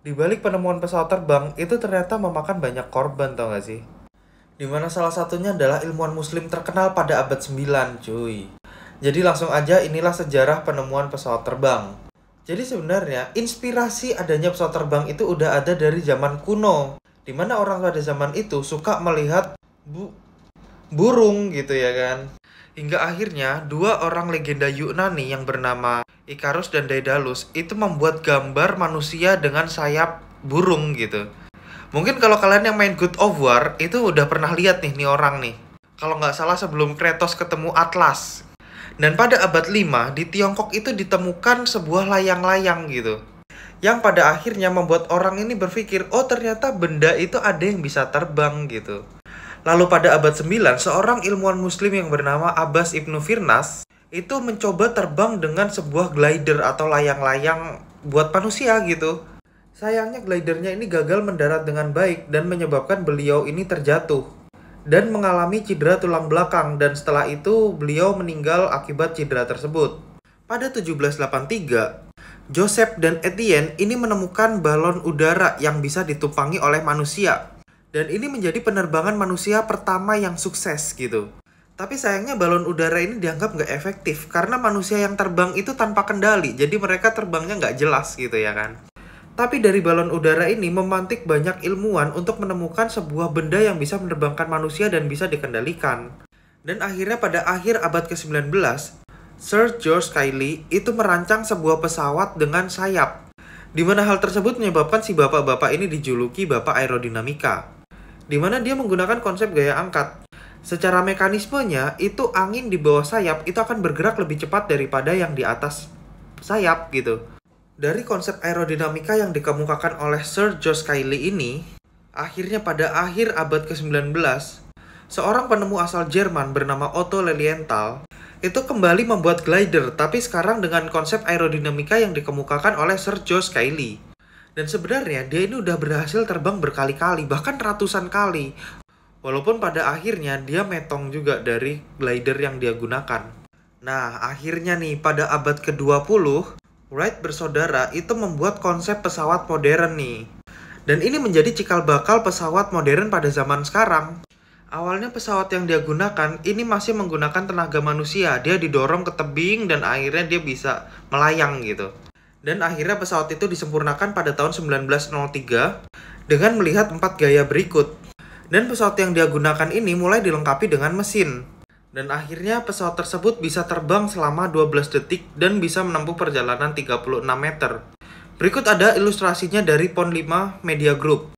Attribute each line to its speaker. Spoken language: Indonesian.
Speaker 1: Di balik penemuan pesawat terbang itu ternyata memakan banyak korban, tau gak sih? Dimana salah satunya adalah ilmuwan muslim terkenal pada abad 9, cuy. Jadi langsung aja inilah sejarah penemuan pesawat terbang. Jadi sebenarnya inspirasi adanya pesawat terbang itu udah ada dari zaman kuno. Dimana orang pada zaman itu suka melihat burung gitu ya kan. Hingga akhirnya dua orang legenda Yunani yang bernama Ikarus dan Daedalus itu membuat gambar manusia dengan sayap burung gitu. Mungkin kalau kalian yang main God of War itu udah pernah lihat nih orang nih. Kalau nggak salah sebelum Kratos ketemu Atlas. Dan pada abad 5 di Tiongkok itu ditemukan sebuah layang-layang gitu. Yang pada akhirnya membuat orang ini berpikir, oh ternyata benda itu ada yang bisa terbang gitu. Lalu pada abad 9, seorang ilmuwan muslim yang bernama Abbas Ibnu Firnas itu mencoba terbang dengan sebuah glider atau layang-layang buat manusia gitu. Sayangnya glidernya ini gagal mendarat dengan baik dan menyebabkan beliau ini terjatuh dan mengalami cedera tulang belakang, dan setelah itu beliau meninggal akibat cedera tersebut. Pada 1783, Joseph dan Etienne ini menemukan balon udara yang bisa ditumpangi oleh manusia. Dan ini menjadi penerbangan manusia pertama yang sukses gitu. Tapi sayangnya balon udara ini dianggap nggak efektif karena manusia yang terbang itu tanpa kendali. Jadi mereka terbangnya nggak jelas gitu ya kan. Tapi dari balon udara ini memantik banyak ilmuwan untuk menemukan sebuah benda yang bisa menerbangkan manusia dan bisa dikendalikan. Dan akhirnya pada akhir abad ke-19, Sir George Cayley itu merancang sebuah pesawat dengan sayap. Di mana hal tersebut menyebabkan si bapak-bapak ini dijuluki bapak aerodinamika. Di mana dia menggunakan konsep gaya angkat. Secara mekanismenya, itu angin di bawah sayap itu akan bergerak lebih cepat daripada yang di atas sayap gitu. Dari konsep aerodinamika yang dikemukakan oleh Sir George Cayley ini, akhirnya pada akhir abad ke-19, seorang penemu asal Jerman bernama Otto Lilienthal itu kembali membuat glider, tapi sekarang dengan konsep aerodinamika yang dikemukakan oleh Sir George Cayley. Dan sebenarnya dia ini udah berhasil terbang berkali-kali, bahkan ratusan kali. Walaupun pada akhirnya dia metong juga dari glider yang dia gunakan. Nah, akhirnya nih pada abad ke-20, Wright bersaudara itu membuat konsep pesawat modern nih. Dan ini menjadi cikal bakal pesawat modern pada zaman sekarang. Awalnya pesawat yang dia gunakan ini masih menggunakan tenaga manusia. Dia didorong ke tebing dan akhirnya dia bisa melayang gitu. Dan akhirnya pesawat itu disempurnakan pada tahun 1903 dengan melihat 4 gaya berikut. Dan pesawat yang dia gunakan ini mulai dilengkapi dengan mesin. Dan akhirnya pesawat tersebut bisa terbang selama 12 detik dan bisa menempuh perjalanan 36 meter. Berikut ada ilustrasinya dari Pon 5 Media Group.